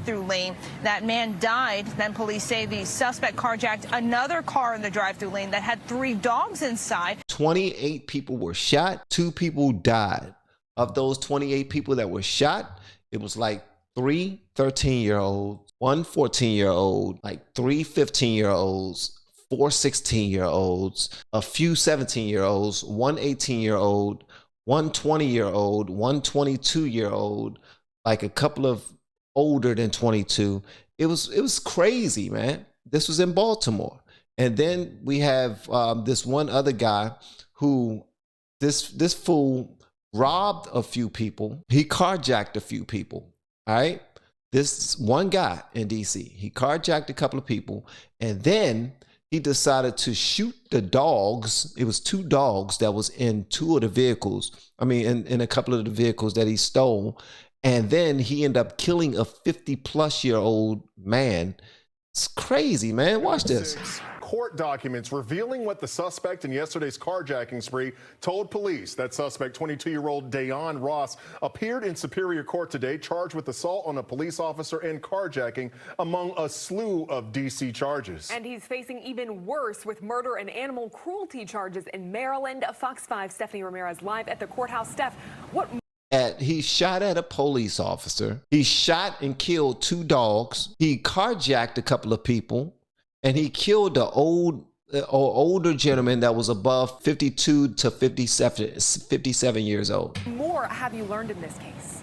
drive-through lane. That man died. Then police say the suspect carjacked another car in the drive-through lane that had 3 dogs inside. 28 people were shot. 2 people died. Of those 28 people that were shot, it was like 3 13-year-olds, 1 14-year-old, like 3 15-year-olds, 4 16-year-olds, a few 17-year-olds, 1 18-year-old, 1 20-year-old, 1 22-year-old, like a couple of older than 22. It was crazy, man. This was in Baltimore. And then we have this one other guy who, this fool robbed a few people. He carjacked a few people, all right? This one guy in DC, he carjacked a couple of people, and then he decided to shoot the dogs. It was 2 dogs that was in 2 of the vehicles. I mean, in a couple of the vehicles that he stole. And then he ended up killing a 50-plus-year-old man. It's crazy, man. Watch this. Court documents revealing what the suspect in yesterday's carjacking spree told police. That suspect, 22-year-old Dayon Ross, appeared in Superior Court today, charged with assault on a police officer and carjacking, among a slew of D.C. charges. And he's facing even worse with murder and animal cruelty charges in Maryland. Fox 5 Stephanie Ramirez live at the courthouse. Steph, what? He shot at a police officer. He shot and killed 2 dogs. He carjacked a couple of people. And he killed the older gentleman that was above 52 to 57 years old. More have you learned in this case?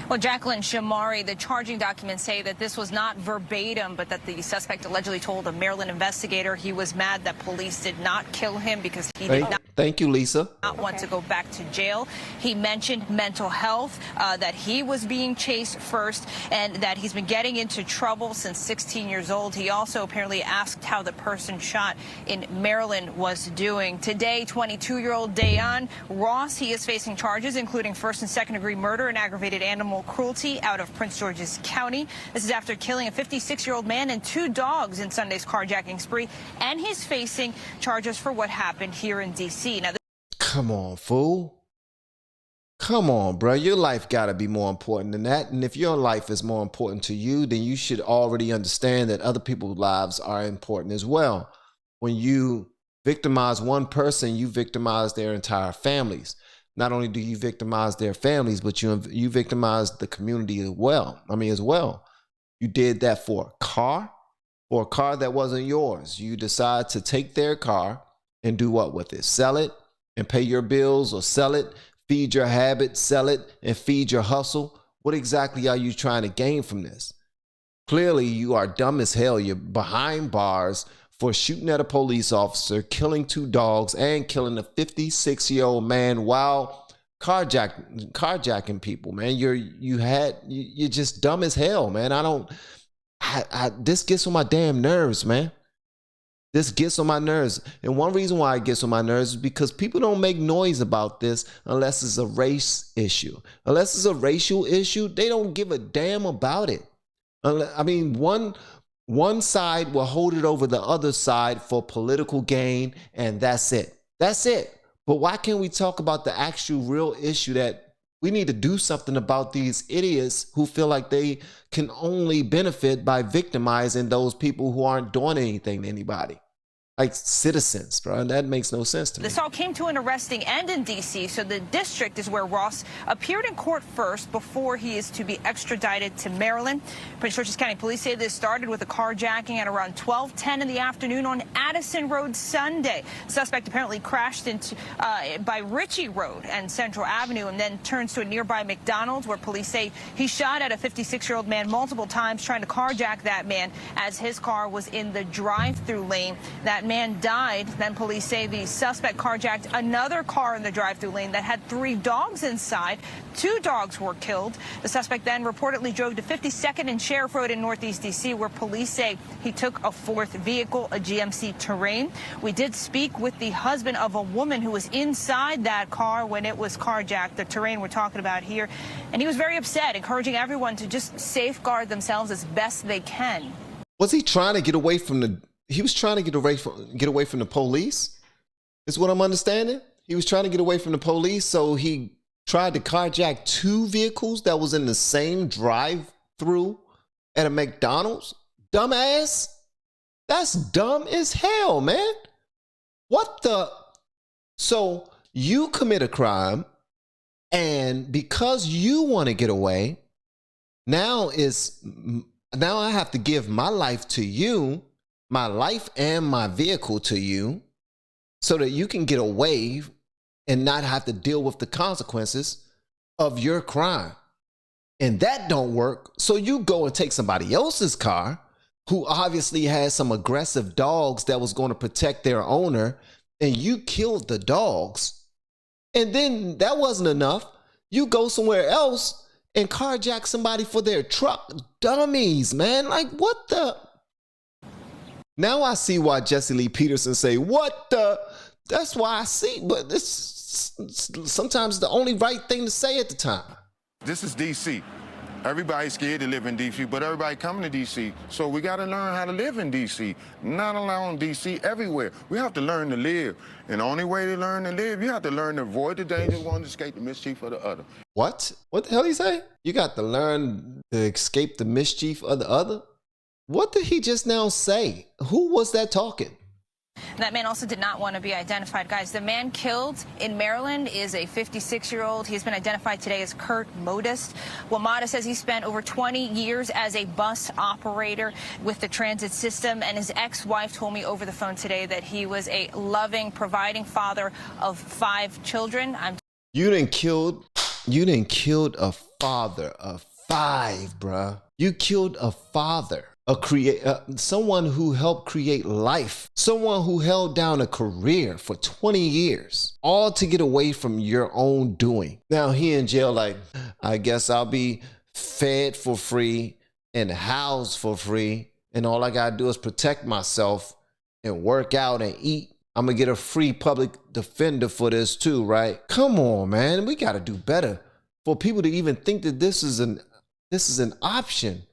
Well, Jacqueline Shamari, the charging documents say that this was not verbatim, but that the suspect allegedly told a Maryland investigator he was mad that police did not kill him because he did not. Thank you, Lisa. Not want to go back to jail. He mentioned mental health, that he was being chased first, and that he's been getting into trouble since 16 years old. He also apparently asked how the person shot in Maryland was doing. Today, 22-year-old Dayon Ross, he is facing charges including 1st and 2nd degree murder and aggravated animal cruelty out of Prince George's County. This is after killing a 56-year-old man and 2 dogs in Sunday's carjacking spree, and he's facing charges for what happened here in D.C. Now, come on, fool. Come on, bro. Your life got to be more important than that. And if your life is more important to you, then you should already understand that other people's lives are important as well. When you victimize one person, you victimize their entire families. Not only do you victimize their families, but you victimize the community as well. You did that for a car that wasn't yours. You decide to take their car and do what with it? Sell it and pay your bills, or sell it, feed your habit, sell it and feed your hustle. What exactly are you trying to gain from this? Clearly, you are dumb as hell. You're behind bars for shooting at a police officer, killing 2 dogs, and killing a 56-year-old man while carjacking people, man. You're just dumb as hell, man. This gets on my damn nerves, man. This gets on my nerves. And one reason why it gets on my nerves is because people don't make noise about this unless it's a race issue. Unless it's a racial issue, they don't give a damn about it. I mean, one side will hold it over the other side for political gain, and that's it. That's it. But why can't we talk about the actual real issue that we need to do something about these idiots who feel like they can only benefit by victimizing those people who aren't doing anything to anybody? Like citizens, bro. That makes no sense to me. This all came to an arresting end in D.C., so the district is where Ross appeared in court first before he is to be extradited to Maryland. Prince George's County Police say this started with a carjacking at around 12:10 in the afternoon on Addison Road Sunday. The suspect apparently crashed into by Ritchie Road and Central Avenue, and then turns to a nearby McDonald's, where police say he shot at a 56-year-old man multiple times, trying to carjack that man as his car was in the drive-through lane. That man died. Then police say the suspect carjacked another car in the drive-through lane that had 3 dogs inside. 2 dogs were killed. The suspect then reportedly drove to 52nd and Sheriff Road in Northeast D.C., where police say he took a 4th vehicle, a GMC Terrain. We did speak with the husband of a woman who was inside that car when it was carjacked, the Terrain we're talking about here, and he was very upset, encouraging everyone to just safeguard themselves as best they can. Was he trying to get away from the... He was trying to get away from the police, is what I'm understanding. He was trying to get away from the police, so he tried to carjack 2 vehicles that was in the same drive through at a McDonald's? Dumbass. That's dumb as hell, man. What the? So you commit a crime, and because you want to get away, now I have to give my life to you, my life and my vehicle to you, so that you can get away and not have to deal with the consequences of your crime. And that don't work. So you go and take somebody else's car, who obviously has some aggressive dogs that was going to protect their owner, and you killed the dogs. And then that wasn't enough. You go somewhere else and carjack somebody for their truck. Dummies, man. Like, what the? Now I see why Jesse Lee Peterson say, what the? That's why I see, but this sometimes the only right thing to say at the time. This is D.C. Everybody's scared to live in D.C., but everybody coming to D.C. So we got to learn how to live in D.C., not alone D.C., everywhere. We have to learn to live. And the only way to learn to live, you have to learn to avoid the danger of one, to escape the mischief of the other. What? What the hell he say? You got to learn to escape the mischief of the other? What did he just now say? Who was that talking? That man also did not want to be identified. Guys, the man killed in Maryland is a 56-year-old. He's been identified today as Kurt Modest. WMATA says he spent over 20 years as a bus operator with the transit system, and his ex-wife told me over the phone today that he was a loving, providing father of 5 children. You done killed a father of 5, bruh. You killed a father. Someone who helped create life, someone who held down a career for 20 years, all to get away from your own doing. Now he in jail like, I guess I'll be fed for free and housed for free, and all I gotta do is protect myself and work out and eat. I'm gonna get a free public defender for this too, right? Come on, man, we gotta do better for people to even think that this is an option.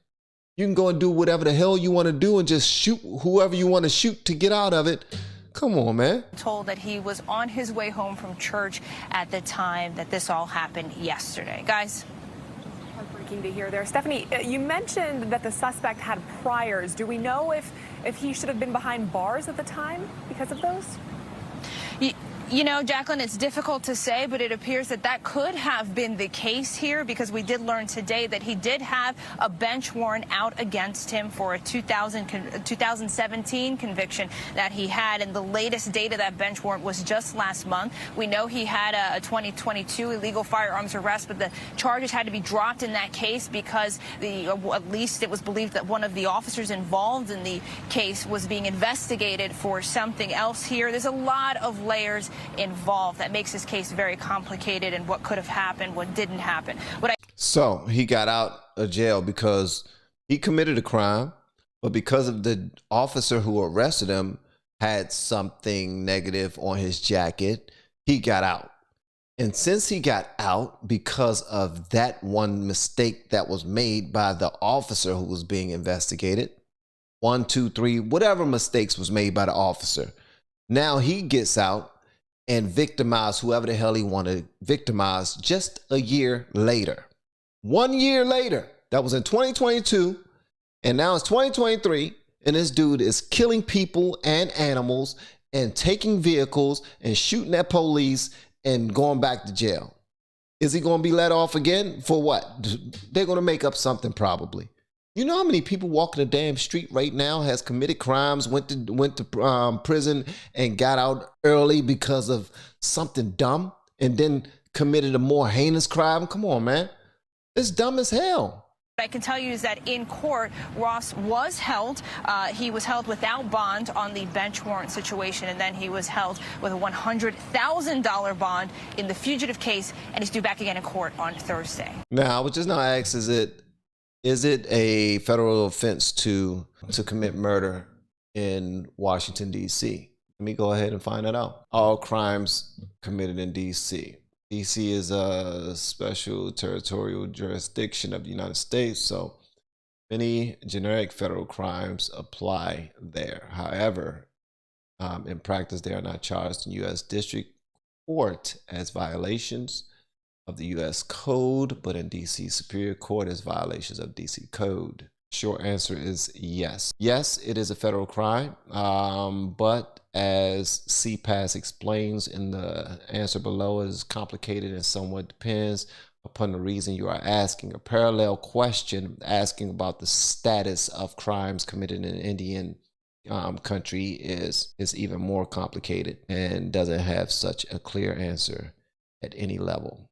You can go and do whatever the hell you want to do and just shoot whoever you want to shoot to get out of it. Come on, man. Told that he was on his way home from church at the time that this all happened yesterday. Guys. Heartbreaking to hear there. Stephanie, you mentioned that the suspect had priors. Do we know if he should have been behind bars at the time because of those? You know, Jacqueline, it's difficult to say, but it appears that that could have been the case here, because we did learn today that he did have a bench warrant out against him for a 2017 conviction that he had, and the latest date of that bench warrant was just last month. We know he had a 2022 illegal firearms arrest, but the charges had to be dropped in that case because at least it was believed that one of the officers involved in the case was being investigated for something else here. There's a lot of layers involved that makes this case very complicated, and what could have happened, what didn't happen. So he got out of jail because he committed a crime, but because of the officer who arrested him had something negative on his jacket, he got out. And since he got out because of that one mistake that was made by the officer who was being investigated, 1, 2, 3, whatever mistakes was made by the officer, now he gets out and victimize whoever the hell he wanted to victimize just a year later. 1 year later. That was in 2022, and now it's 2023, and this dude is killing people and animals and taking vehicles and shooting at police and going back to jail. Is he going to be let off again? For what? They're going to make up something probably. You know how many people walking the damn street right now has committed crimes, went to prison and got out early because of something dumb, and then committed a more heinous crime? Come on, man. It's dumb as hell. What I can tell you is that in court, Ross was held. He was held without bond on the bench warrant situation, and then he was held with a $100,000 bond in the fugitive case, and he's due back again in court on Thursday. Now, I was just now asked, is it a federal offense to commit murder in Washington, D.C.? Let me go ahead and find that out. All crimes committed in D.C. D.C. is a special territorial jurisdiction of the United States, so many generic federal crimes apply there. However, in practice, they are not charged in U.S. District Court as violations. of the U.S. Code, but in D.C. Superior Court is violations of D.C. Code. Short answer is yes. Yes, it is a federal crime, but as CPAS explains in the answer below, it is complicated and somewhat depends upon the reason you are asking. A parallel question asking about the status of crimes committed in Indian country is even more complicated and doesn't have such a clear answer at any level.